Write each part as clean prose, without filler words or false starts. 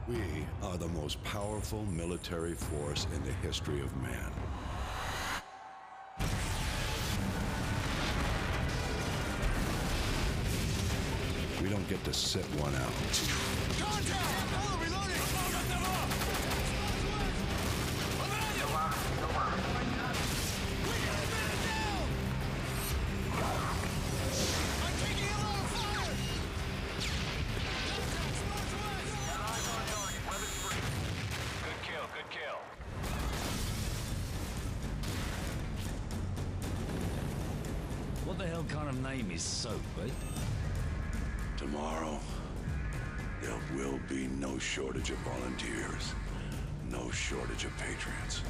We are the most powerful military force in the history of man. We don't get to sit one out. Contact! Oh, reloading! We got a man down! I'm taking a lot of fire! Got eyes on target. Weapons free. Good kill, good kill. What the hell kind of name is Soap, eh? Tomorrow, there will be no shortage of volunteers, no shortage of patriots.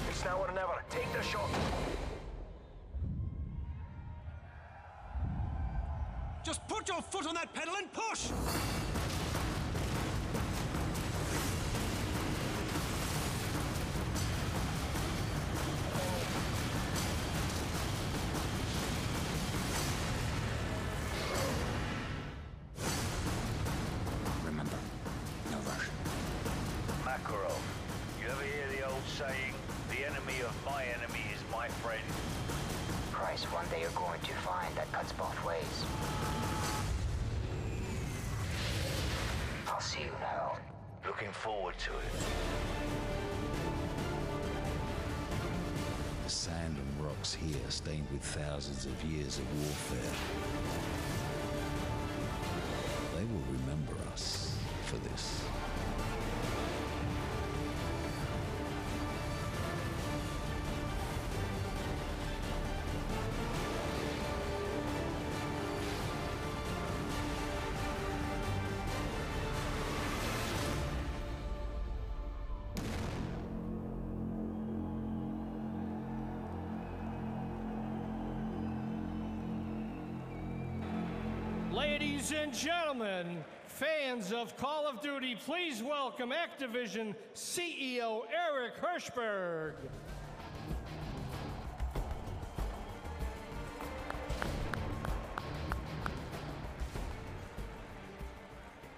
It's now or never. Take the shot. Just put your foot on that pedal and push! Remember, no rush. Makarov, you ever hear the old saying, the enemy of my enemy is my friend? Price, one day you're going to find that cuts both ways. I'll see you now. Looking forward to it. The sand and rocks here stained with thousands of years of warfare. They will remember us for this. Ladies and gentlemen, fans of Call of Duty, please welcome Activision CEO Eric Hirschberg.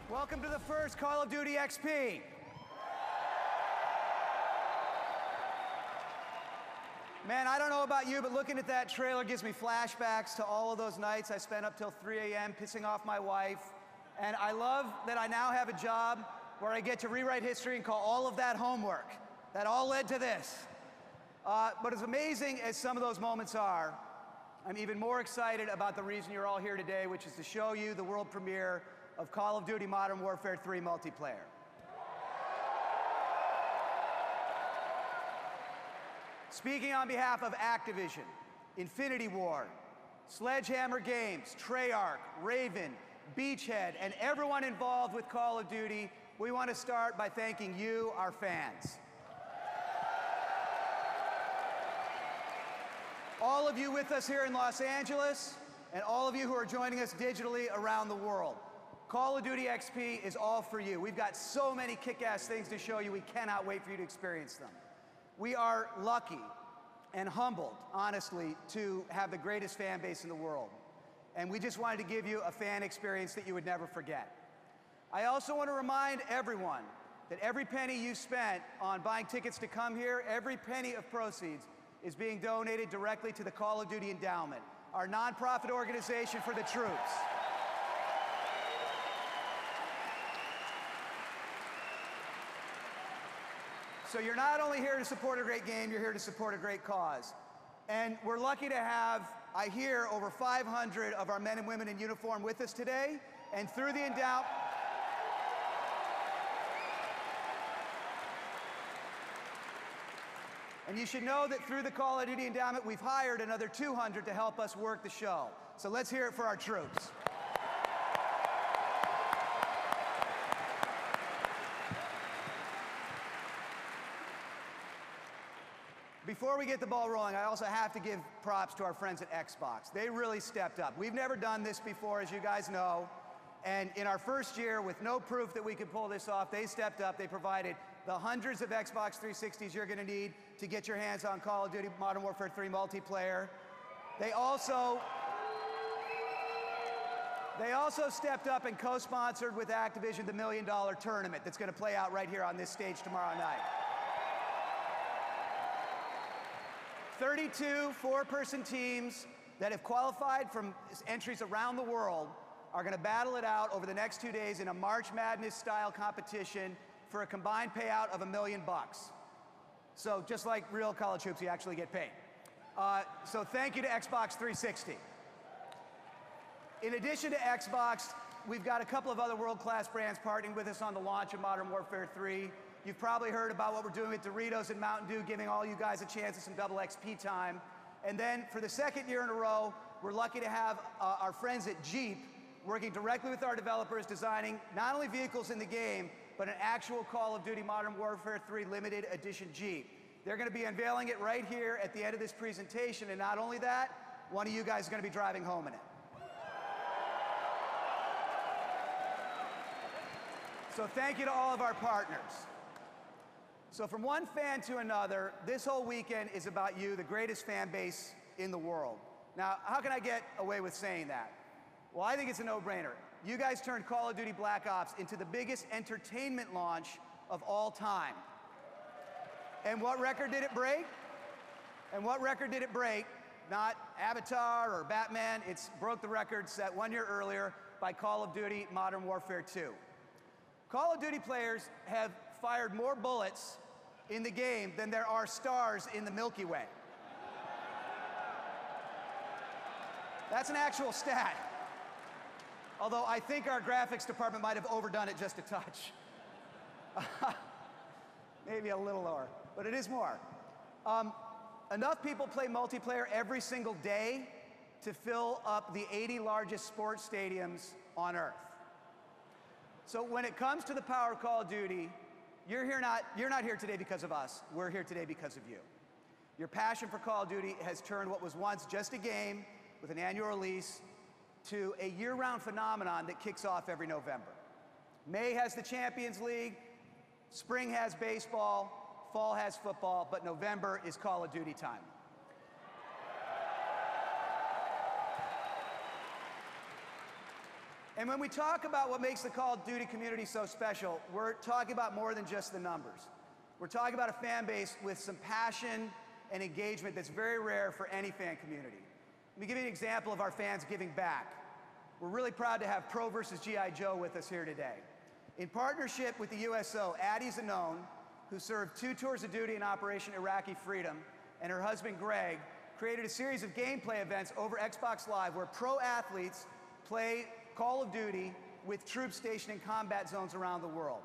Welcome to the first Call of Duty XP. Man, I don't know about you, but looking at that trailer gives me flashbacks to all of those nights I spent up till 3 a.m. pissing off my wife. And I love that I now have a job where I get to rewrite history and call all of that homework. That all led to this. But as amazing as some of those moments are, I'm even more excited about the reason you're all here today, which is to show you the world premiere of Call of Duty Modern Warfare 3 multiplayer. Speaking on behalf of Activision, Infinity Ward, Sledgehammer Games, Treyarch, Raven, Beachhead, and everyone involved with Call of Duty, we want to start by thanking you, our fans. All of you with us here in Los Angeles, and all of you who are joining us digitally around the world. Call of Duty XP is all for you. We've got so many kick-ass things to show you, we cannot wait for you to experience them. We are lucky and humbled, honestly, to have the greatest fan base in the world. And we just wanted to give you a fan experience that you would never forget. I also want to remind everyone that every penny you spent on buying tickets to come here, every penny of proceeds is being donated directly to the Call of Duty Endowment, our nonprofit organization for the troops. So you're not only here to support a great game, you're here to support a great cause. And we're lucky to have, I hear, over 500 of our men and women in uniform with us today. And through the endowment, and you should know that through the Call of Duty Endowment, we've hired another 200 to help us work the show. So let's hear it for our troops. Before we get the ball rolling, I also have to give props to our friends at Xbox. They really stepped up. We've never done this before, as you guys know, And in our first year, with no proof that we could pull this off, they stepped up. They provided the hundreds of Xbox 360s you're going to need to get your hands on Call of Duty Modern Warfare 3 multiplayer. They also stepped up and co-sponsored with Activision the $1 Million Tournament that's going to play out right here on this stage tomorrow night. 32 four-person teams that have qualified from entries around the world are going to battle it out over the next 2 days in a March Madness-style competition for a combined payout of $1 million. So just like real college hoops, you actually get paid. So thank you to Xbox 360. In addition to Xbox, we've got a couple of other world-class brands partnering with us on the launch of Modern Warfare 3. You've probably heard about what we're doing with Doritos and Mountain Dew, giving all you guys a chance at some double XP time. And then for the second year in a row, we're lucky to have our friends at Jeep working directly with our developers, designing not only vehicles in the game, but an actual Call of Duty Modern Warfare 3 limited edition Jeep. They're going to be unveiling it right here at the end of this presentation, and not only that, one of you guys is going to be driving home in it. So thank you to all of our partners. So from one fan to another, this whole weekend is about you, the greatest fan base in the world. Now, how can I get away with saying that? Well, I think it's a no-brainer. You guys turned Call of Duty Black Ops into the biggest entertainment launch of all time. And what record did it break? And what record did it break? Not Avatar or Batman. It's broke the record set 1 year earlier by Call of Duty Modern Warfare 2. Call of Duty players have fired more bullets in the game than there are stars in the Milky Way. That's an actual stat. Although I think our graphics department might have overdone it just a touch. Maybe a little lower, but it is more. Enough people play multiplayer every single day to fill up the 80 largest sports stadiums on Earth. So when it comes to the power of Call of Duty, you're not here today because of us. We're here today because of you. Your passion for Call of Duty has turned what was once just a game with an annual release to a year-round phenomenon that kicks off every November. May has the Champions League, spring has baseball, fall has football, but November is Call of Duty time. And when we talk about what makes the Call of Duty community so special, we're talking about more than just the numbers. We're talking about a fan base with some passion and engagement that's very rare for any fan community. Let me give you an example of our fans giving back. We're really proud to have Pro vs. G.I. Joe with us here today. In partnership with the USO, Addie Zanone, who served 2 tours of duty in Operation Iraqi Freedom, and her husband Greg, created a series of gameplay events over Xbox Live where pro athletes play Call of Duty with troops stationed in combat zones around the world.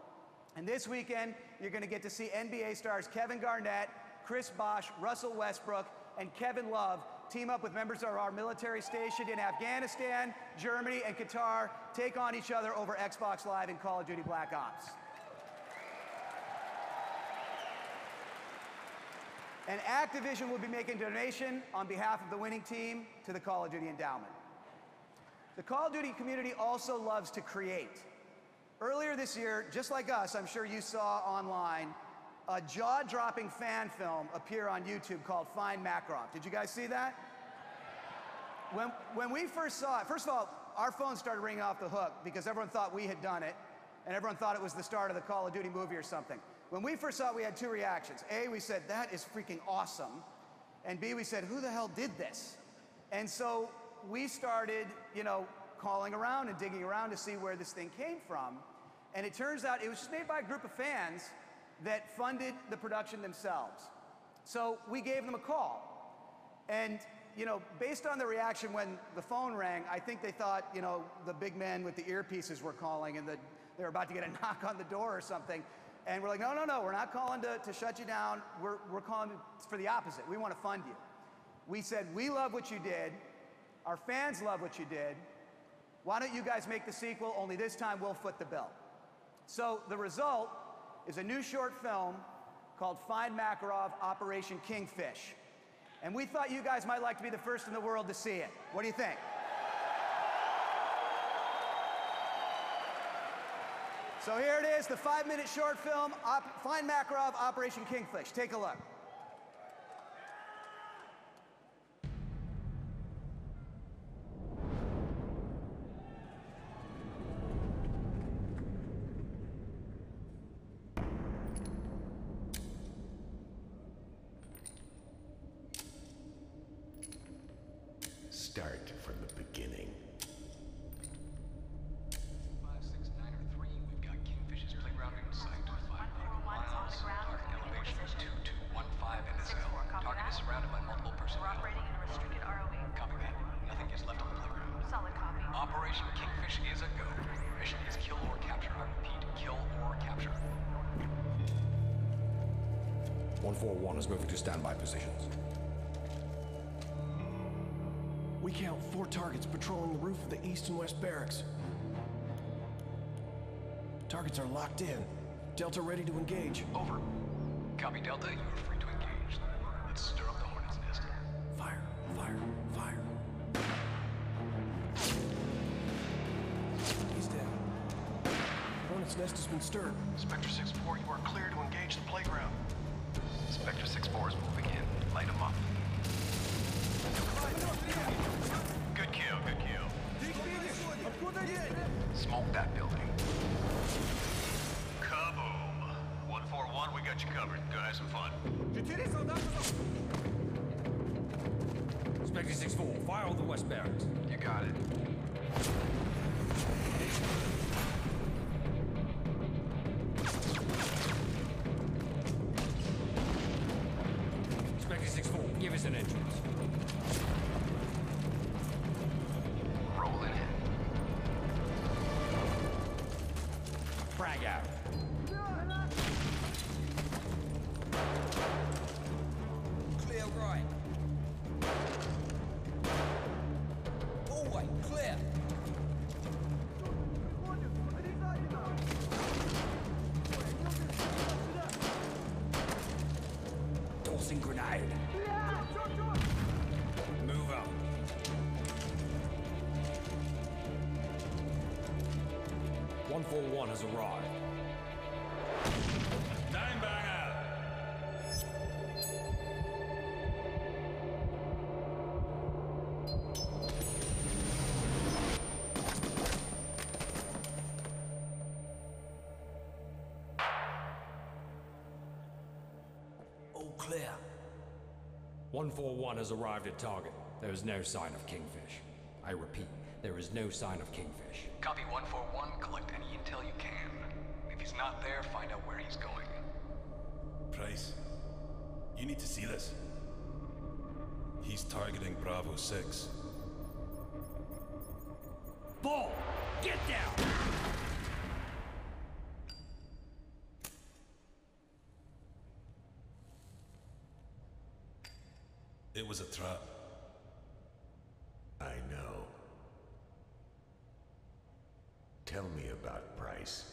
And this weekend, you're going to get to see NBA stars Kevin Garnett, Chris Bosh, Russell Westbrook, and Kevin Love team up with members of our military stationed in Afghanistan, Germany, and Qatar, take on each other over Xbox Live in Call of Duty Black Ops. And Activision will be making a donation on behalf of the winning team to the Call of Duty Endowment. The Call of Duty community also loves to create. Earlier this year, just like us, I'm sure you saw online, a jaw-dropping fan film appear on YouTube called Find Makarov. Did you guys see that? When we first saw it, first of all, our phones started ringing off the hook because everyone thought we had done it, and everyone thought it was the start of the Call of Duty movie or something. When we first saw it, we had 2 reactions. A, we said, that is freaking awesome. And B, we said, who the hell did this? And so we started, calling around and digging around to see where this thing came from. And it turns out it was just made by a group of fans that funded the production themselves. So we gave them a call. And, based on the reaction when the phone rang, I think they thought, the big men with the earpieces were calling and they were about to get a knock on the door or something. And we're like, no, we're not calling to shut you down. We're calling for the opposite. We want to fund you. We said, we love what you did. Our fans love what you did. Why don't you guys make the sequel, only this time we'll foot the bill. So the result is a new short film called Find Makarov, Operation Kingfish. And we thought you guys might like to be the first in the world to see it. What do you think? So here it is, the 5-minute short film, Find Makarov, Operation Kingfish. Take a look. Start from the beginning. 56903, we've got Kingfish's playground in sight. 5 miles. Target elevation is 2215 NSL. Target is surrounded by multiple personnel. We're operating in a restricted ROE. Copy that. Nothing is left on the playground. Solid copy. Operation Kingfish is a go. Mission is kill or capture. I repeat, kill or capture. 141 is moving to standby positions. We count 4 targets patrolling the roof of the east and west barracks. Targets are locked in. Delta ready to engage. Over. Copy Delta, you are free to engage. Let's stir up the hornet's nest. Fire, fire, fire. He's down. Hornet's nest has been stirred. Spectre 6-4, you are clear to engage the playground. Spectre 6-4 is moving in. Light him up. Good kill, good kill. Smoke that building. Kaboom. 141, we got you covered. Go have some fun. Spectre 6-4, fire on the west barracks. You got it. Spectre 6-4, give us an entrance. Rolling in. Frag out. Clear right. Hallway, clear. Tossing grenade. Move up. "141 has arrived. Nine bang out. All clear. 141 has arrived at target. There is no sign of Kingfish. I repeat, there is no sign of Kingfish. Copy 141, collect any intel you can. If he's not there, find out where he's going. Price, you need to see this. He's targeting Bravo 6. Ball! Get down! It was a trap. I know. Tell me about Price.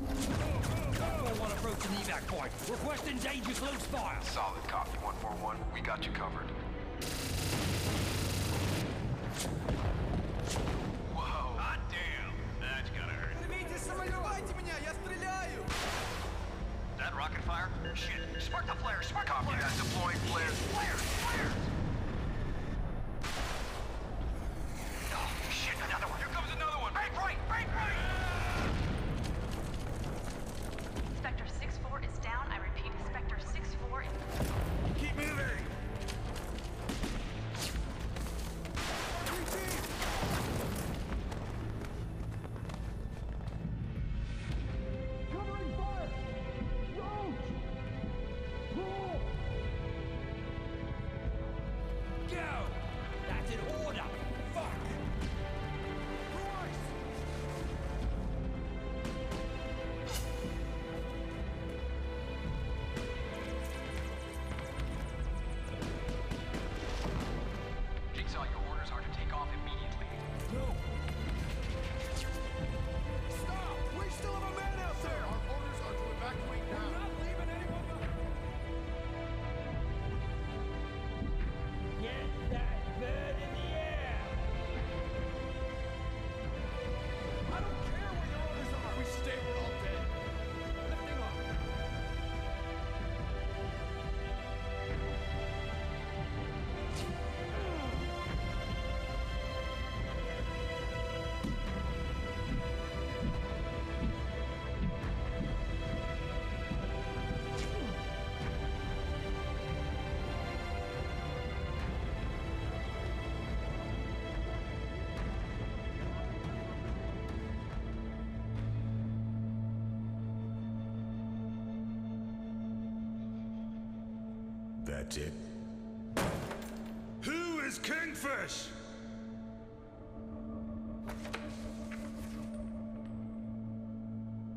141 approaching the evac point. Requesting danger close fire. Solid copy, 141. We got you covered. Whoa. Hot damn. That's gotta hurt. That rocket fire? Shit. Spark the flare, spark the flare. Copy that, deploying flares. Flares, flares. Oh, shit, another one. Here comes another one. Break right, break right. Spectre 6-4 is down. I repeat, Spectre 6-4 is... Keep moving. Go! That's an order! Fuck! Jigsaw, your orders are to take off immediately. No! Stop! We still have a man out there. Our orders are to evacuate now. We're not leaving anyone behind! Get that bird in the air! That's it. Who is Kingfish?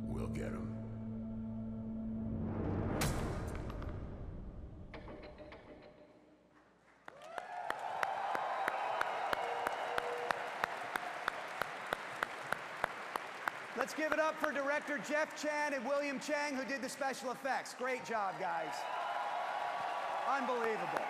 We'll get him. Let's give it up for director Jeff Chan and William Chang, who did the special effects. Great job, guys. Unbelievable.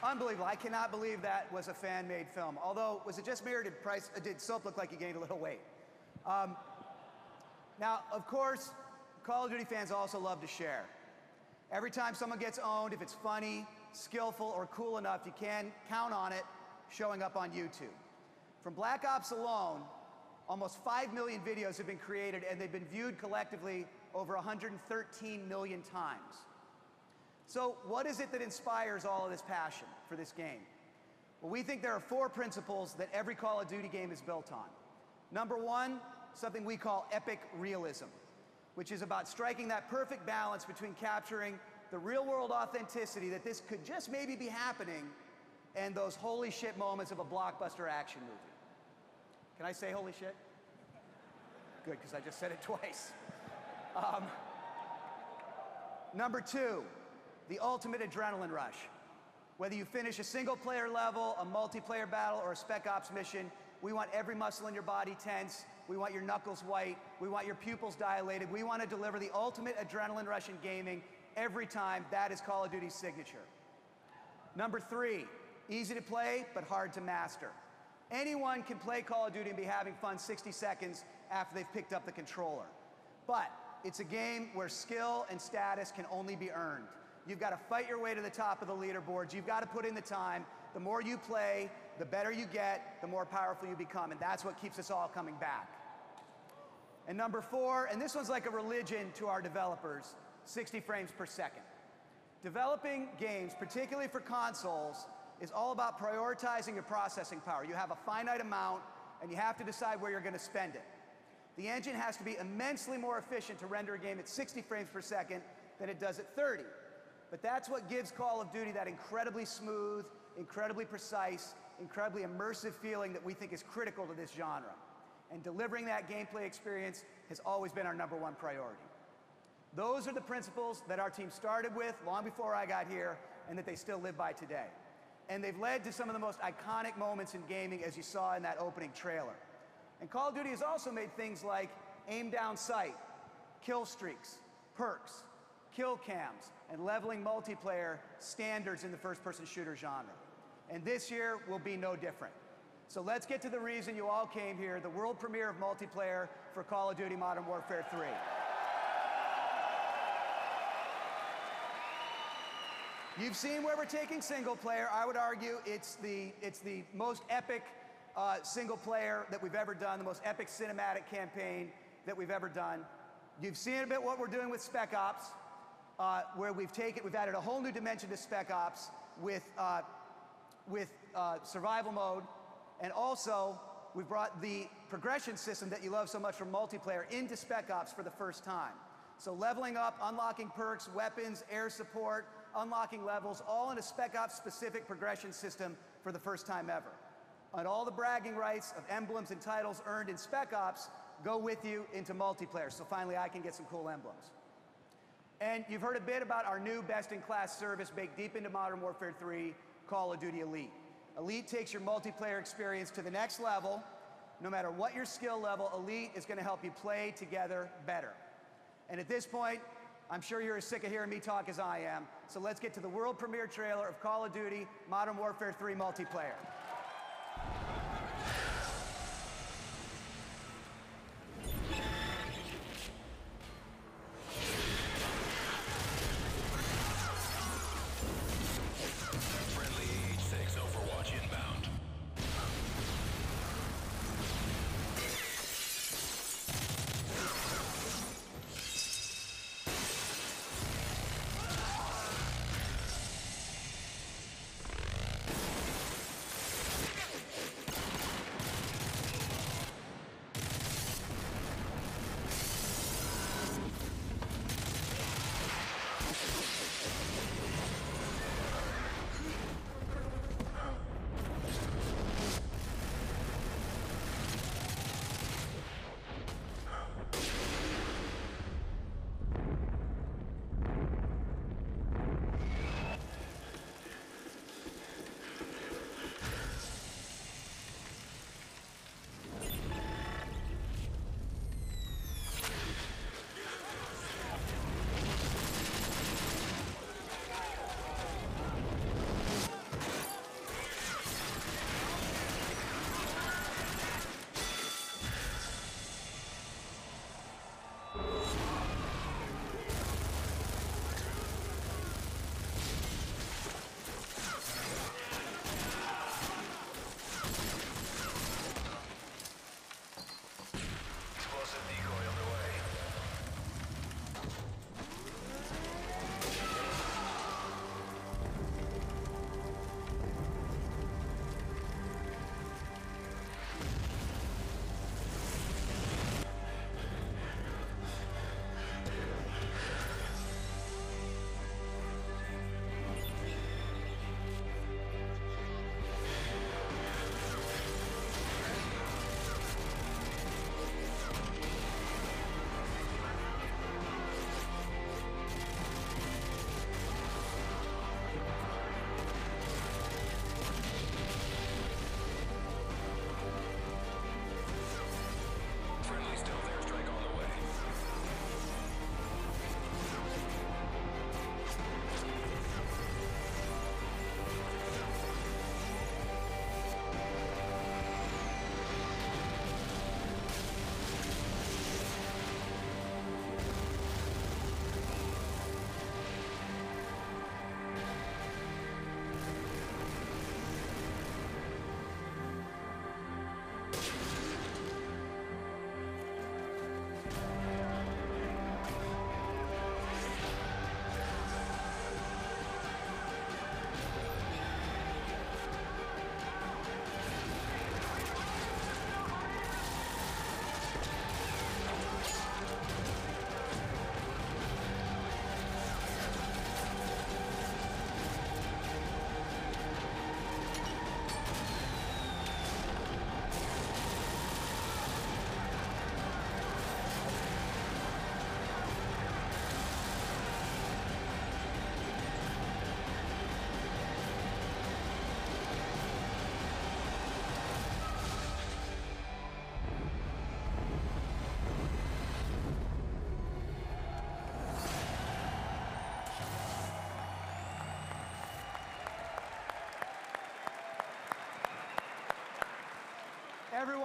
Unbelievable. I cannot believe that was a fan-made film. Although, was it just me or did Soap look like he gained a little weight? Now, of course, Call of Duty fans also love to share. Every time someone gets owned, if it's funny, skillful, or cool enough, you can count on it showing up on YouTube. From Black Ops alone, almost 5 million videos have been created, and they've been viewed collectively over 113 million times. So what is it that inspires all of this passion for this game? Well, we think there are 4 principles that every Call of Duty game is built on. Number 1, something we call epic realism, which is about striking that perfect balance between capturing the real-world authenticity that this could just maybe be happening and those holy shit moments of a blockbuster action movie. Can I say holy shit? Good, because I just said it twice. Number 2, the ultimate adrenaline rush. Whether you finish a single-player level, a multiplayer battle, or a Spec Ops mission, we want every muscle in your body tense. We want your knuckles white. We want your pupils dilated. We want to deliver the ultimate adrenaline rush in gaming every time. That is Call of Duty's signature. Number 3, easy to play, but hard to master. Anyone can play Call of Duty and be having fun 60 seconds after they've picked up the controller. But it's a game where skill and status can only be earned. You've got to fight your way to the top of the leaderboards. You've got to put in the time. The more you play, the better you get, the more powerful you become, and that's what keeps us all coming back. And number 4, and this one's like a religion to our developers, 60 frames per second. Developing games, particularly for consoles, is all about prioritizing your processing power. You have a finite amount, and you have to decide where you're going to spend it. The engine has to be immensely more efficient to render a game at 60 frames per second than it does at 30. But that's what gives Call of Duty that incredibly smooth, incredibly precise, incredibly immersive feeling that we think is critical to this genre. And delivering that gameplay experience has always been our number 1 priority. Those are the principles that our team started with long before I got here, and that they still live by today. And they've led to some of the most iconic moments in gaming, as you saw in that opening trailer. And Call of Duty has also made things like aim down sight, kill streaks, perks, kill cams, and leveling multiplayer standards in the first-person shooter genre. And this year will be no different. So let's get to the reason you all came here, the world premiere of multiplayer for Call of Duty Modern Warfare 3. You've seen where we're taking single player. I would argue it's the most epic single player that we've ever done, the most epic cinematic campaign that we've ever done. You've seen a bit what we're doing with Spec Ops, where we've added a whole new dimension to Spec Ops with survival mode, and also we've brought the progression system that you love so much from multiplayer into Spec Ops for the first time. So leveling up, unlocking perks, weapons, air support, unlocking levels, all in a Spec Ops specific progression system for the first time ever. And all the bragging rights of emblems and titles earned in Spec Ops go with you into multiplayer, so finally I can get some cool emblems. And you've heard a bit about our new best-in-class service baked deep into Modern Warfare 3, Call of Duty Elite. Elite takes your multiplayer experience to the next level. No matter what your skill level, Elite is going to help you play together better. And at this point, I'm sure you're as sick of hearing me talk as I am, so let's get to the world premiere trailer of Call of Duty Modern Warfare 3 multiplayer.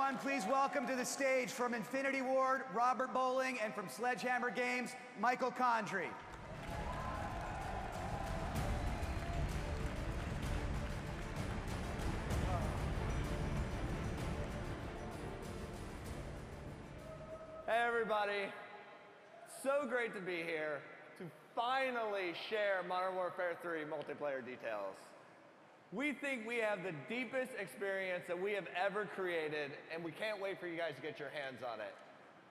Everyone, please welcome to the stage from Infinity Ward, Robert Bowling, and from Sledgehammer Games, Michael Condrey. Hey everybody, so great to be here to finally share Modern Warfare 3 multiplayer details. We think we have the deepest experience that we have ever created, and we can't wait for you guys to get your hands on it.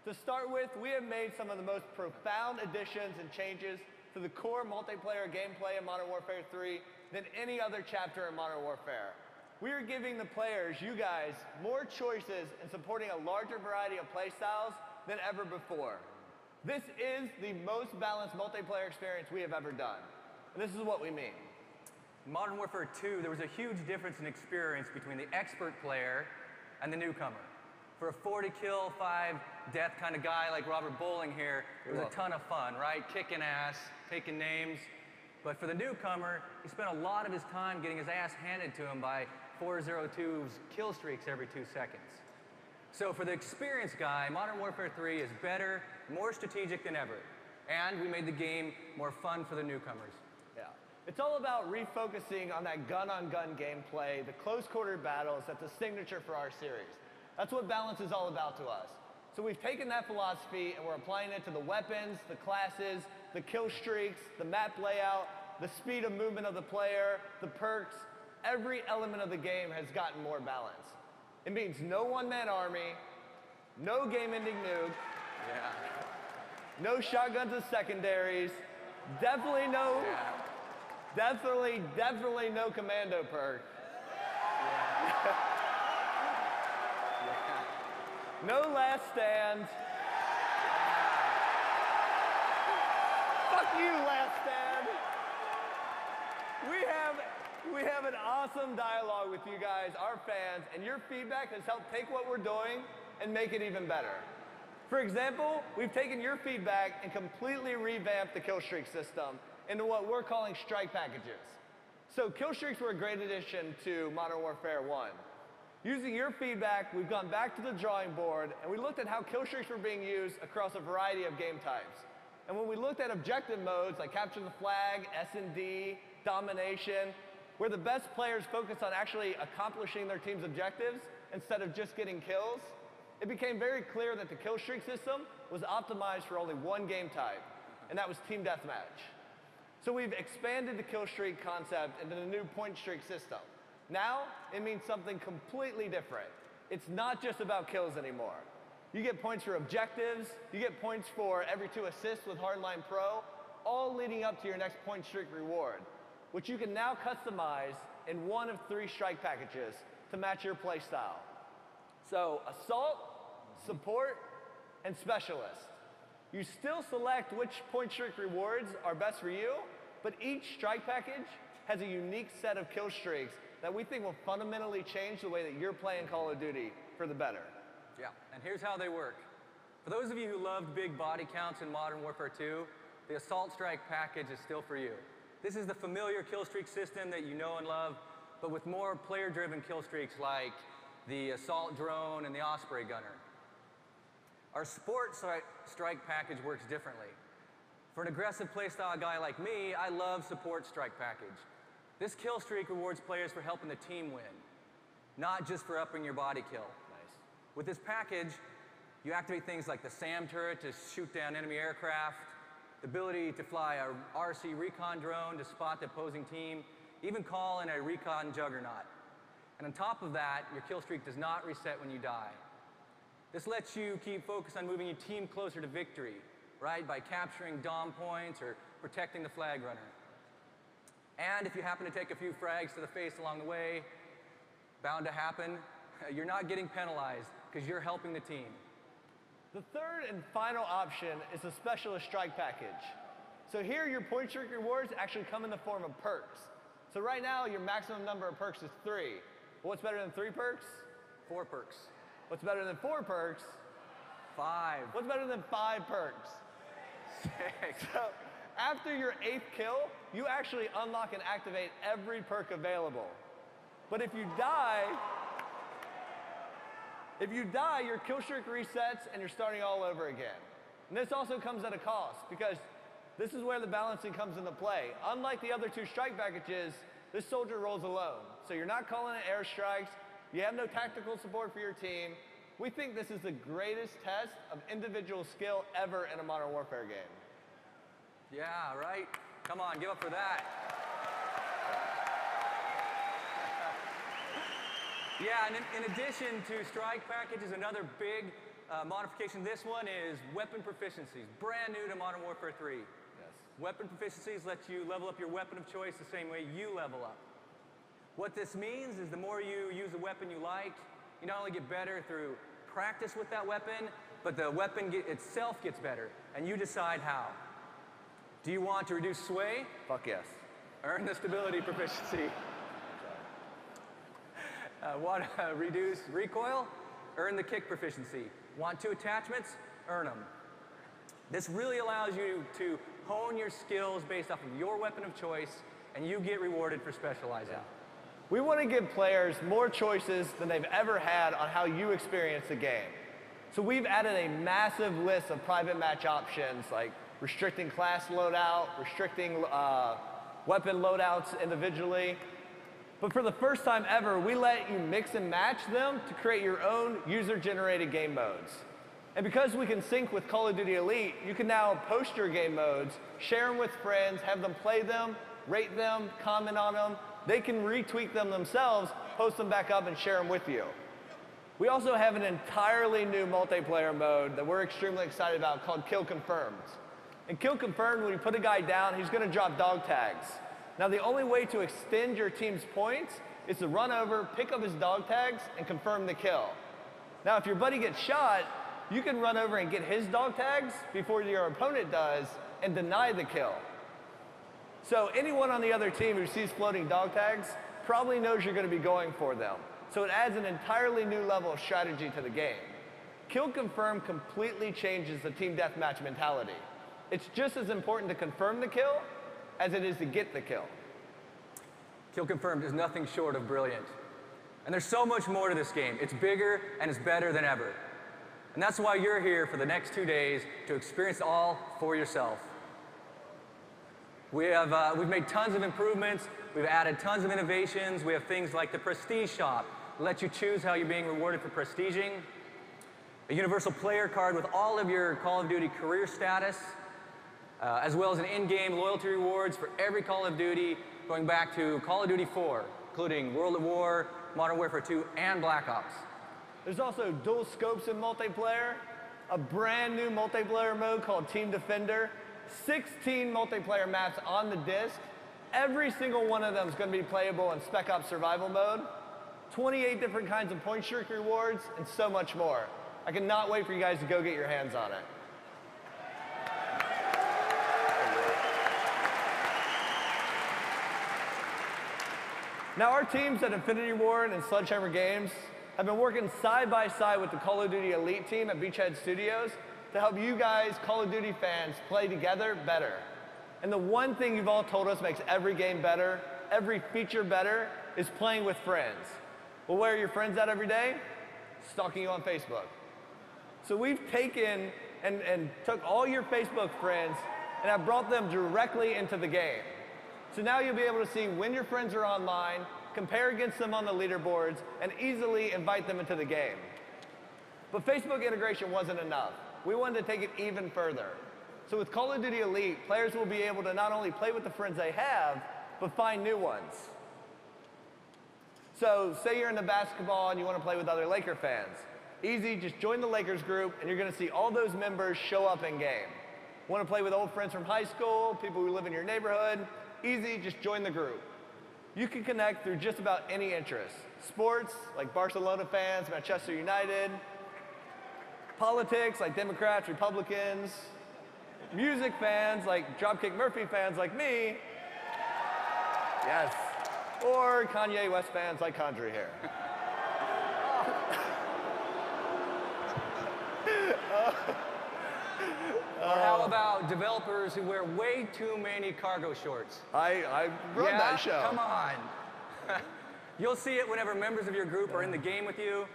To start with, we have made some of the most profound additions and changes to the core multiplayer gameplay in Modern Warfare 3 than any other chapter in Modern Warfare. We are giving the players, you guys, more choices and supporting a larger variety of playstyles than ever before. This is the most balanced multiplayer experience we have ever done. And this is what we mean. In Modern Warfare 2, there was a huge difference in experience between the expert player and the newcomer. For a 40-kill, 5-death kind of guy like Robert Bowling here, it was a ton of fun, right? Kicking ass, taking names. But for the newcomer, he spent a lot of his time getting his ass handed to him by 402's kill streaks every 2 seconds. So for the experienced guy, Modern Warfare 3 is better, more strategic than ever. And we made the game more fun for the newcomers. Yeah. It's all about refocusing on that gun-on-gun gameplay, the close-quarter battles that's a signature for our series. That's what balance is all about to us. So we've taken that philosophy and we're applying it to the weapons, the classes, the kill streaks, the map layout, the speed of movement of the player, the perks. Every element of the game has gotten more balance. It means no one-man army, no game-ending nuke, no shotguns as secondaries, definitely no commando perk. No last stand. Fuck you, last stand. We have an awesome dialogue with you guys, our fans, and your feedback has helped take what we're doing and make it even better. For example, we've taken your feedback and completely revamped the kill streak system into what we're calling strike packages. So kill streaks were a great addition to Modern Warfare 1. Using your feedback, we've gone back to the drawing board and we looked at how kill streaks were being used across a variety of game types. And when we looked at objective modes like capture the flag, S&D, domination, where the best players focus on actually accomplishing their team's objectives instead of just getting kills, it became very clear that the kill streak system was optimized for only one game type, and that was team deathmatch. So we've expanded the kill streak concept into the new point streak system. Now, it means something completely different. It's not just about kills anymore. You get points for objectives, you get points for every 2 assists with Hardline Pro, all leading up to your next point streak reward, which you can now customize in one of 3 strike packages to match your play style. So, Assault, Support, and Specialist. You still select which point streak rewards are best for you, but each strike package has a unique set of kill streaks that we think will fundamentally change the way that you're playing Call of Duty for the better. Yeah, and here's how they work. For those of you who loved big body counts in Modern Warfare 2, the Assault Strike package is still for you. This is the familiar kill streak system that you know and love, but with more player-driven kill streaks like the Assault Drone and the Osprey Gunner. Our Sport Strike package works differently. For an aggressive playstyle guy like me, I love Support Strike package. This kill streak rewards players for helping the team win, not just for upping your body kill. Nice. With this package, you activate things like the SAM turret to shoot down enemy aircraft, the ability to fly a RC recon drone to spot the opposing team, even call in a recon juggernaut. And on top of that, your kill streak does not reset when you die. This lets you keep focused on moving your team closer to victory, right? By capturing dom points or protecting the flag runner. And if you happen to take a few frags to the face along the way, bound to happen, you're not getting penalized because you're helping the team. The third and final option is the Specialist Strike package. So here your point streak rewards actually come in the form of perks. So right now your maximum number of perks is 3. But what's better than 3 perks? 4 perks. What's better than 4 perks? 5. What's better than 5 perks? 6. So after your 8th kill, you actually unlock and activate every perk available. But if you die, If you die, your kill streak resets and you're starting all over again. And this also comes at a cost because this is where the balancing comes into play. Unlike the other 2 strike packages, this soldier rolls alone. So you're not calling in airstrikes, you have no tactical support for your team. We think this is the greatest test of individual skill ever in a Modern Warfare game. Yeah, right? Come on, give up for that. Yeah, and in addition to strike packages, another big modification, this one is weapon proficiencies, brand new to Modern Warfare 3. Yes. Weapon proficiencies let you level up your weapon of choice the same way you level up. What this means is the more you use a weapon you like, you not only get better through practice with that weapon, but the weapon itself gets better, and you decide how. Do you want to reduce sway? Fuck yes. Earn the stability proficiency. Want to reduce recoil? Earn the kick proficiency. Want 2 attachments? Earn them. This really allows you to hone your skills based off of your weapon of choice, and you get rewarded for specializing. Yeah. We want to give players more choices than they've ever had on how you experience the game. So we've added a massive list of private match options like restricting class loadout, restricting weapon loadouts individually. But for the first time ever, we let you mix and match them to create your own user-generated game modes. And because we can sync with Call of Duty Elite, you can now post your game modes, share them with friends, have them play them, rate them, comment on them. They can retweet them themselves, post them back up, and share them with you. We also have an entirely new multiplayer mode that we're extremely excited about called Kill Confirmed. In Kill Confirmed, when you put a guy down, he's going to drop dog tags. Now, the only way to extend your team's points is to run over, pick up his dog tags, and confirm the kill. Now, if your buddy gets shot, you can run over and get his dog tags before your opponent does and deny the kill. So anyone on the other team who sees floating dog tags probably knows you're going to be going for them. So it adds an entirely new level of strategy to the game. Kill Confirm completely changes the team deathmatch mentality. It's just as important to confirm the kill as it is to get the kill. Kill Confirmed is nothing short of brilliant. And there's so much more to this game. It's bigger and it's better than ever. And that's why you're here for the next 2 days to experience it all for yourself. We've made tons of improvements. We've added tons of innovations. We have things like the Prestige Shop, let you choose how you're being rewarded for prestiging. A universal player card with all of your Call of Duty career status, as well as an in-game loyalty rewards for every Call of Duty going back to Call of Duty 4, including World at War, Modern Warfare 2, and Black Ops. There's also dual scopes in multiplayer, a brand new multiplayer mode called Team Defender, 16 multiplayer maps on the disc. Every single one of them is going to be playable in Spec Ops Survival Mode, 28 different kinds of point streak rewards, and so much more. I cannot wait for you guys to go get your hands on it. Now, our teams at Infinity Ward and Sledgehammer Games have been working side by side with the Call of Duty Elite team at Beachhead Studios to help you guys, Call of Duty fans, play together better. And the one thing you've all told us makes every game better, every feature better, is playing with friends. Well, where are your friends at every day? Stalking you on Facebook. So we've taken and took all your Facebook friends and have brought them directly into the game. So now you'll be able to see when your friends are online, compare against them on the leaderboards, and easily invite them into the game. But Facebook integration wasn't enough. We wanted to take it even further. So with Call of Duty Elite, players will be able to not only play with the friends they have, but find new ones. So say you're into basketball and you want to play with other Laker fans. Easy, just join the Lakers group and you're going to see all those members show up in game. Want to play with old friends from high school, people who live in your neighborhood? Easy, just join the group. You can connect through just about any interest. Sports, like Barcelona fans, Manchester United. Politics, like Democrats, Republicans. Music fans, like Dropkick Murphy fans like me. Yes. Or Kanye West fans like Condry here. Or how about developers who wear way too many cargo shorts? I run that show. Come on. You'll see it whenever members of your group are in the game with you.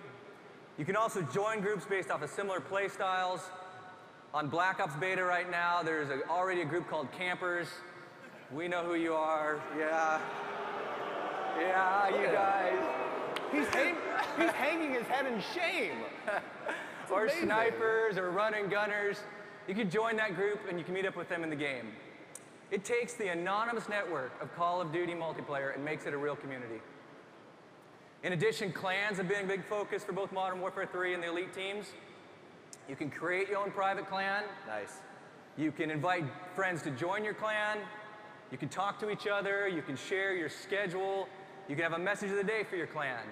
You can also join groups based off of similar play styles. On Black Ops Beta right now, there's already a group called Campers. We know who you are. Yeah. Yeah, you guys. He's hanging his head in shame. Or snipers or running gunners. You can join that group and you can meet up with them in the game. It takes the anonymous network of Call of Duty multiplayer and makes it a real community. In addition, clans have been a big focus for both Modern Warfare 3 and the Elite teams. You can create your own private clan. Nice. You can invite friends to join your clan. You can talk to each other. You can share your schedule. You can have a message of the day for your clan.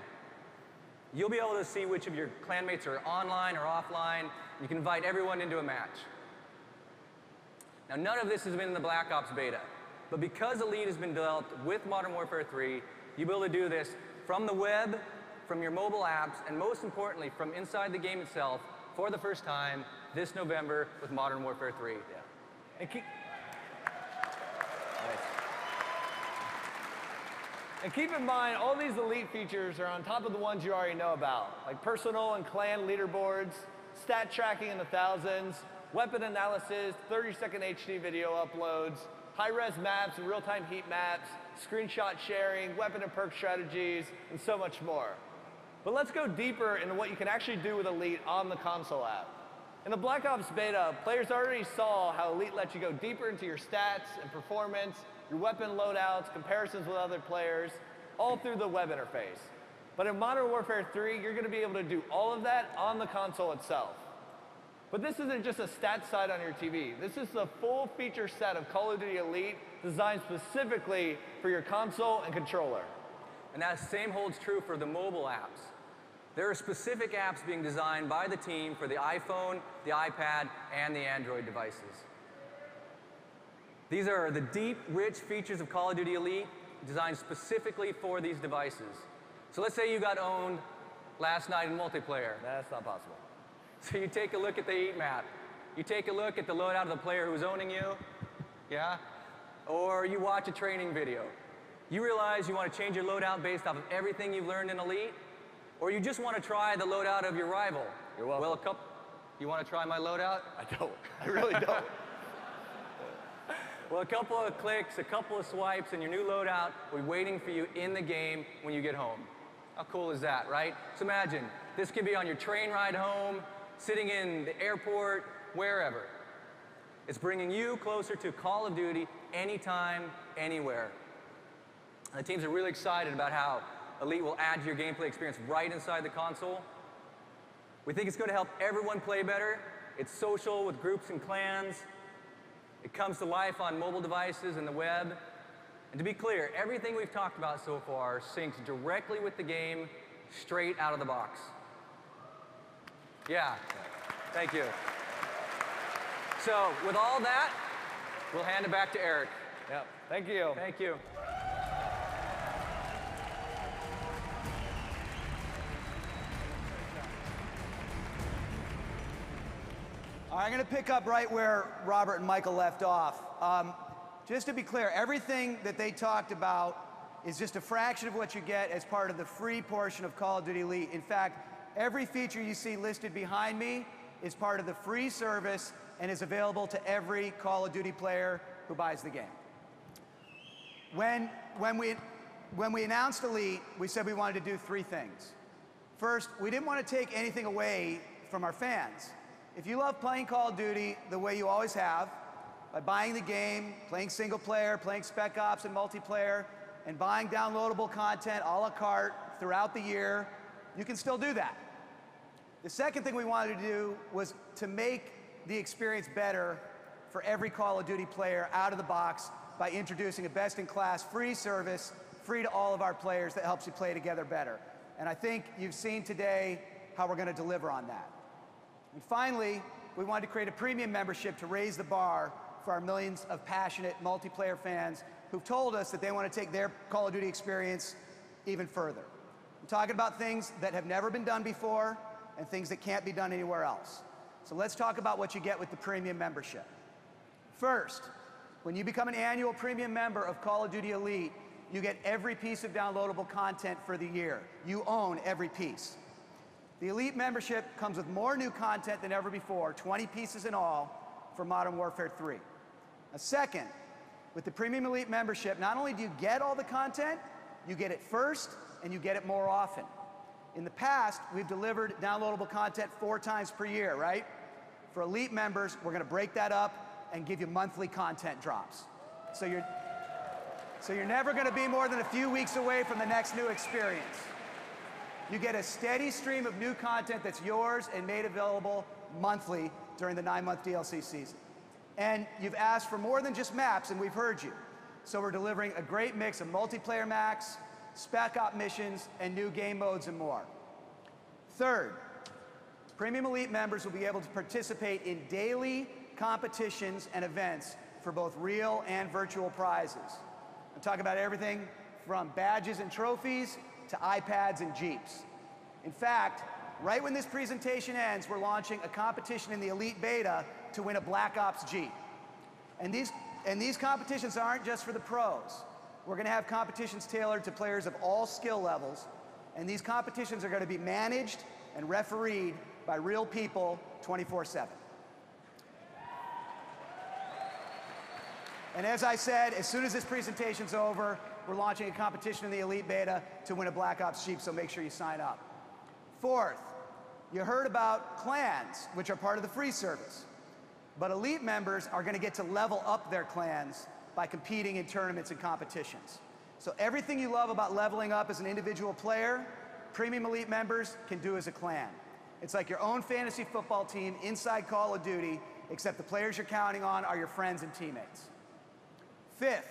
You'll be able to see which of your clanmates are online or offline. You can invite everyone into a match. Now, none of this has been in the Black Ops beta, but because Elite has been developed with Modern Warfare 3, you'll be able to do this from the web, from your mobile apps, and most importantly, from inside the game itself for the first time this November with Modern Warfare 3. Yeah. And keep in mind, all these Elite features are on top of the ones you already know about, like personal and clan leaderboards, stat tracking in the thousands, weapon analysis, 30-second HD video uploads, high-res maps and real-time heat maps, screenshot sharing, weapon and perk strategies, and so much more. But let's go deeper into what you can actually do with Elite on the console app. In the Black Ops beta, players already saw how Elite lets you go deeper into your stats and performance, your weapon loadouts, comparisons with other players, all through the web interface. But in Modern Warfare 3, you're going to be able to do all of that on the console itself. But this isn't just a stats site on your TV. This is the full feature set of Call of Duty Elite designed specifically for your console and controller. And that same holds true for the mobile apps. There are specific apps being designed by the team for the iPhone, the iPad, and the Android devices. These are the deep, rich features of Call of Duty Elite designed specifically for these devices. So let's say you got owned last night in multiplayer. That's not possible. So you take a look at the heat map. You take a look at the loadout of the player who's owning you, yeah? Or you watch a training video. You realize you want to change your loadout based off of everything you've learned in Elite, or you just want to try the loadout of your rival. You're welcome. Well, you want to try my loadout? I don't. I really don't. Well, a couple of clicks, a couple of swipes, and your new loadout will be waiting for you in the game when you get home. How cool is that, right? So imagine, this could be on your train ride home, sitting in the airport, wherever. It's bringing you closer to Call of Duty anytime, anywhere. And the teams are really excited about how Elite will add to your gameplay experience right inside the console. We think it's going to help everyone play better. It's social with groups and clans. It comes to life on mobile devices and the web. And to be clear, everything we've talked about so far syncs directly with the game, straight out of the box. Yeah, thank you. So with all that, we'll hand it back to Eric. Yep, thank you. Thank you. All right, I'm going to pick up right where Robert and Michael left off. Just to be clear, everything that they talked about is just a fraction of what you get as part of the free portion of Call of Duty Elite. In fact, every feature you see listed behind me is part of the free service and is available to every Call of Duty player who buys the game. When we announced Elite, we said we wanted to do three things. First, we didn't want to take anything away from our fans. If you love playing Call of Duty the way you always have, by buying the game, playing single player, playing Spec Ops and multiplayer, and buying downloadable content a la carte throughout the year, you can still do that. The second thing we wanted to do was to make the experience better for every Call of Duty player out of the box by introducing a best-in-class free service, free to all of our players, that helps you play together better. And I think you've seen today how we're going to deliver on that. And finally, we wanted to create a premium membership to raise the bar for our millions of passionate multiplayer fans who've told us that they want to take their Call of Duty experience even further. I'm talking about things that have never been done before and things that can't be done anywhere else. So let's talk about what you get with the premium membership. First, when you become an annual premium member of Call of Duty Elite, you get every piece of downloadable content for the year. You own every piece. The Elite membership comes with more new content than ever before, 20 pieces in all for Modern Warfare 3. Now, second, with the Premium Elite membership, not only do you get all the content, you get it first and you get it more often. In the past, we've delivered downloadable content 4 times per year, right? For Elite members, we're gonna break that up and give you monthly content drops. So you're never gonna be more than a few weeks away from the next new experience. You get a steady stream of new content that's yours and made available monthly during the 9-month DLC season. And you've asked for more than just maps, and we've heard you. So we're delivering a great mix of multiplayer maps, spec op missions, and new game modes and more. Third, Premium Elite members will be able to participate in daily competitions and events for both real and virtual prizes. I'm talking about everything from badges and trophies to iPads and Jeeps. In fact, right when this presentation ends, we're launching a competition in the Elite Beta to win a Black Ops Jeep. And these competitions aren't just for the pros. We're gonna have competitions tailored to players of all skill levels, and these competitions are gonna be managed and refereed by real people 24/7. And as I said, as soon as this presentation's over, we're launching a competition in the Elite Beta to win a Black Ops Jeep, so make sure you sign up. Fourth, you heard about clans, which are part of the free service. But Elite members are gonna get to level up their clans by competing in tournaments and competitions. So everything you love about leveling up as an individual player, Premium Elite members can do as a clan. It's like your own fantasy football team inside Call of Duty, except the players you're counting on are your friends and teammates. Fifth,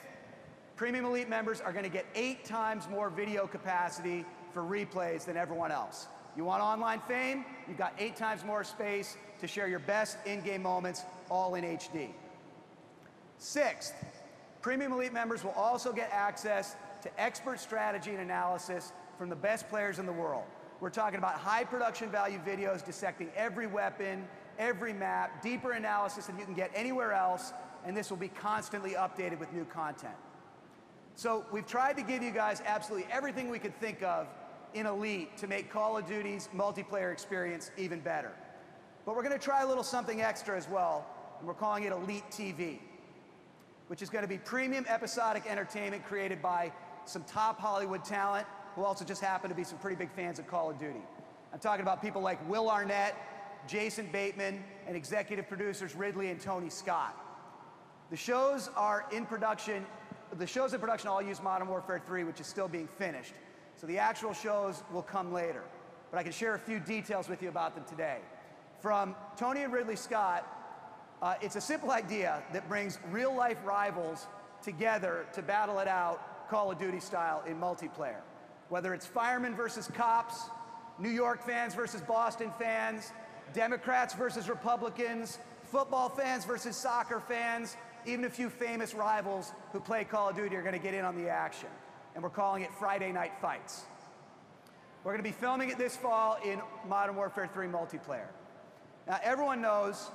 Premium Elite members are gonna get 8 times more video capacity for replays than everyone else. You want online fame? You've got 8 times more space to share your best in-game moments, all in HD. Sixth, Premium Elite members will also get access to expert strategy and analysis from the best players in the world. We're talking about high production value videos dissecting every weapon, every map, deeper analysis than you can get anywhere else, and this will be constantly updated with new content. So we've tried to give you guys absolutely everything we could think of in Elite to make Call of Duty's multiplayer experience even better. But we're gonna try a little something extra as well, and we're calling it Elite TV, which is gonna be premium episodic entertainment created by some top Hollywood talent who also just happen to be some pretty big fans of Call of Duty. I'm talking about people like Will Arnett, Jason Bateman, and executive producers Ridley and Tony Scott. The shows are in production. The shows in production all use Modern Warfare 3, which is still being finished. So the actual shows will come later. But I can share a few details with you about them today. From Tony and Ridley Scott, it's a simple idea that brings real-life rivals together to battle it out Call of Duty style in multiplayer. Whether it's firemen versus cops, New York fans versus Boston fans, Democrats versus Republicans, football fans versus soccer fans, even a few famous rivals who play Call of Duty are gonna get in on the action. And we're calling it Friday Night Fights. We're gonna be filming it this fall in Modern Warfare 3 multiplayer. Now, everyone knows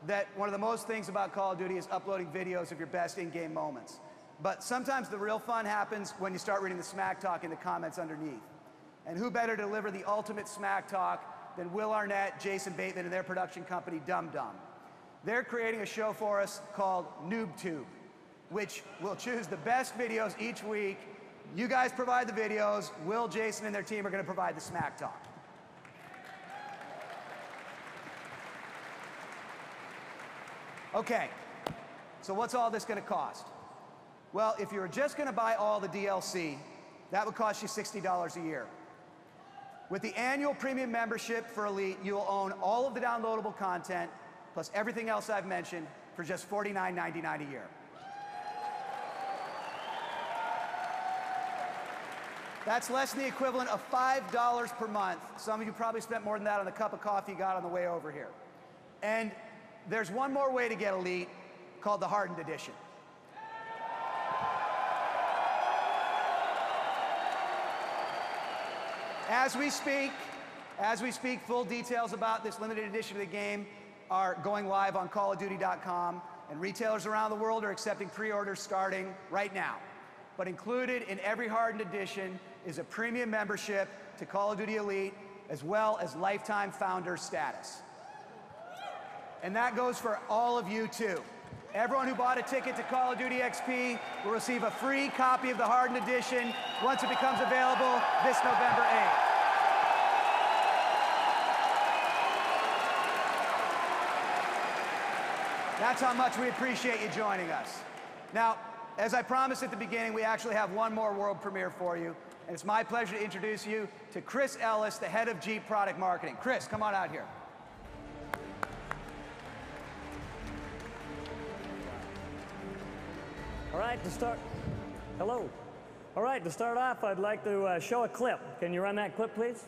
that one of the most things about Call of Duty is uploading videos of your best in-game moments. But sometimes the real fun happens when you start reading the smack talk in the comments underneath. And who better to deliver the ultimate smack talk than Will Arnett, Jason Bateman, and their production company, Dum Dum. They're creating a show for us called NoobTube, which will choose the best videos each week. You guys provide the videos. Will, Jason, and their team are gonna provide the smack talk. Okay, so what's all this gonna cost? Well, if you were just gonna buy all the DLC, that would cost you $60 a year. With the annual premium membership for Elite, you will own all of the downloadable content, plus everything else I've mentioned, for just $49.99 a year. That's less than the equivalent of $5 per month. Some of you probably spent more than that on the cup of coffee you got on the way over here. And there's one more way to get Elite, called the Hardened Edition. As we speak, full details about this limited edition of the game are going live on callofduty.com, and retailers around the world are accepting pre-orders starting right now. But included in every Hardened Edition is a premium membership to Call of Duty Elite as well as lifetime founder status. And that goes for all of you too. Everyone who bought a ticket to Call of Duty XP will receive a free copy of the Hardened Edition once it becomes available this November 8th. That's how much we appreciate you joining us. Now, as I promised at the beginning, we actually have one more world premiere for you, and it's my pleasure to introduce you to Chris Ellis, the head of Jeep Product Marketing. Chris, come on out here. All right, to start, hello. All right, to start off, I'd like to show a clip. Can you run that clip, please?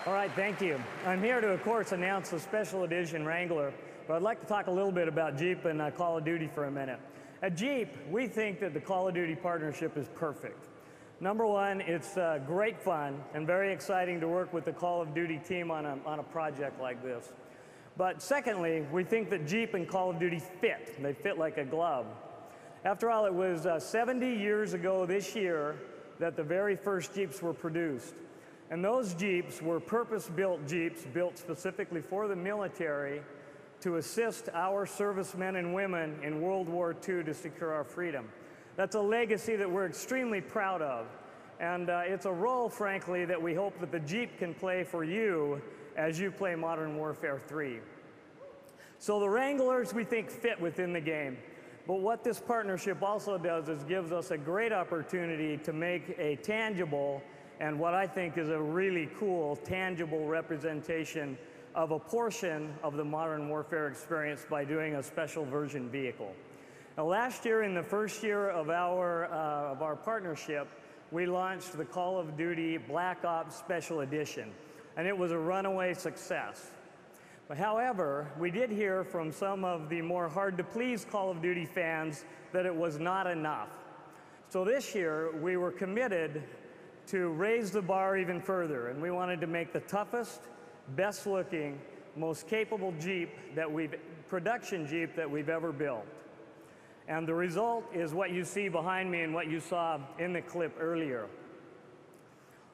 All right, thank you. I'm here to, of course, announce the special edition Wrangler, but I'd like to talk a little bit about Jeep and Call of Duty for a minute. At Jeep, we think that the Call of Duty partnership is perfect. Number one, it's great fun and very exciting to work with the Call of Duty team on a project like this. But secondly, we think that Jeep and Call of Duty fit. They fit like a glove. After all, it was 70 years ago this year that the very first Jeeps were produced. And those Jeeps were purpose-built Jeeps built specifically for the military to assist our servicemen and women in World War II to secure our freedom. That's a legacy that we're extremely proud of. And it's a role, frankly, that we hope that the Jeep can play for you as you play Modern Warfare 3. So the Wranglers, we think, fit within the game. But what this partnership also does is gives us a great opportunity to make a tangible and what I think is a really cool, tangible representation of a portion of the Modern Warfare experience by doing a special version vehicle. Now, last year, in the first year of our partnership, we launched the Call of Duty Black Ops Special Edition, and it was a runaway success. But however, we did hear from some of the more hard-to-please Call of Duty fans that it was not enough. So this year, we were committed to raise the bar even further, and we wanted to make the toughest, best-looking, most capable production Jeep that we've ever built. And the result is what you see behind me and what you saw in the clip earlier.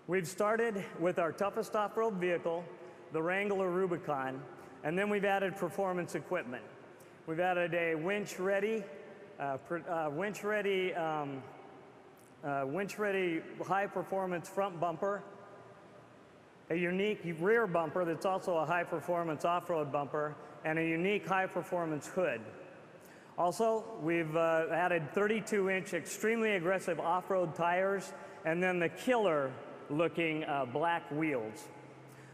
We've started with our toughest off-road vehicle, the Wrangler Rubicon, and then we've added performance equipment. We've added a winch-ready high-performance front bumper, a unique rear bumper that's also a high-performance off-road bumper, and a unique high-performance hood. Also, we've added 32-inch extremely aggressive off-road tires, and then the killer-looking black wheels.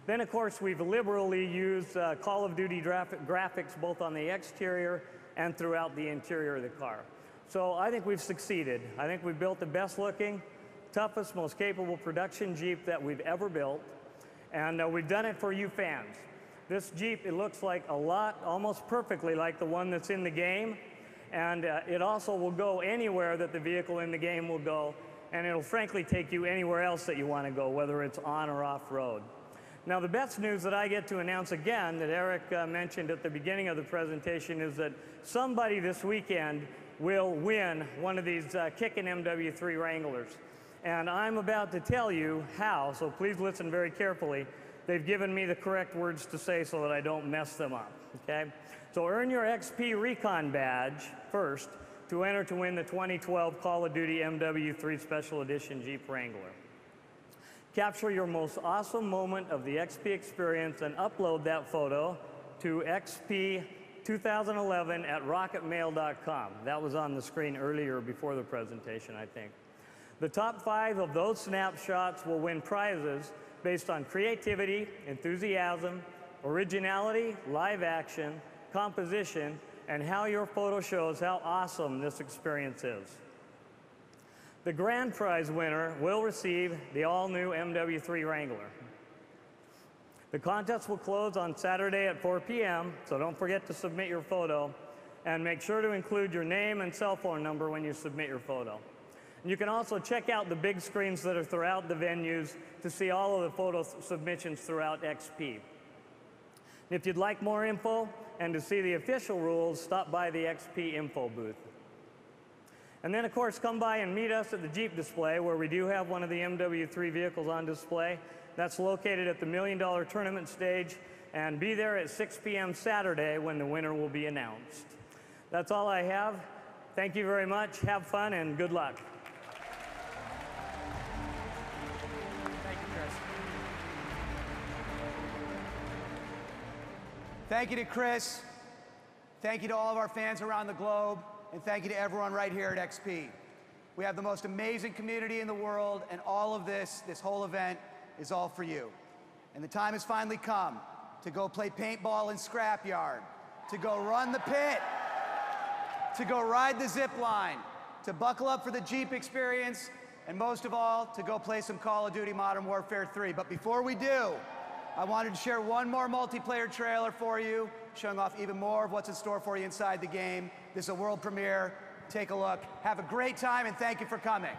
Then, of course, we've liberally used Call of Duty graphics both on the exterior and throughout the interior of the car. So I think we've succeeded. I think we've built the best-looking, toughest, most capable production Jeep that we've ever built, and we've done it for you fans. This Jeep, it looks like a lot, almost perfectly like the one that's in the game, and it also will go anywhere that the vehicle in the game will go, and it'll frankly take you anywhere else that you want to go, whether it's on or off-road. Now, the best news that I get to announce again, that Eric mentioned at the beginning of the presentation, is that somebody this weekend will win one of these kickin' MW3 Wranglers. And I'm about to tell you how, so please listen very carefully. They've given me the correct words to say so that I don't mess them up. okay? So earn your XP Recon badge first to enter to win the 2012 Call of Duty MW3 Special Edition Jeep Wrangler. Capture your most awesome moment of the XP experience and upload that photo to xp2011@rocketmail.com. That was on the screen earlier before the presentation, I think. The top 5 of those snapshots will win prizes based on creativity, enthusiasm, originality, live action, composition, and how your photo shows how awesome this experience is. The grand prize winner will receive the all-new MW3 Wrangler. The contest will close on Saturday at 4 p.m., so don't forget to submit your photo, and make sure to include your name and cell phone number when you submit your photo. And you can also check out the big screens that are throughout the venues to see all of the photo submissions throughout XP. If you'd like more info and to see the official rules, stop by the XP info booth. And then, of course, come by and meet us at the Jeep display, where we do have one of the MW3 vehicles on display. That's located at the $1 Million Tournament stage, and be there at 6 p.m. Saturday when the winner will be announced. That's all I have. Thank you very much. Have fun and good luck. Thank you, Chris. Thank you to Chris. Thank you to all of our fans around the globe. And thank you to everyone right here at XP. We have the most amazing community in the world, and all of this whole event is all for you. And the time has finally come to go play paintball in Scrapyard, to go run the pit, to go ride the zip line, to buckle up for the Jeep experience, and most of all, to go play some Call of Duty Modern Warfare 3. But before we do, I wanted to share one more multiplayer trailer for you, showing off even more of what's in store for you inside the game. This is a world premiere. Take a look. Have a great time, and thank you for coming.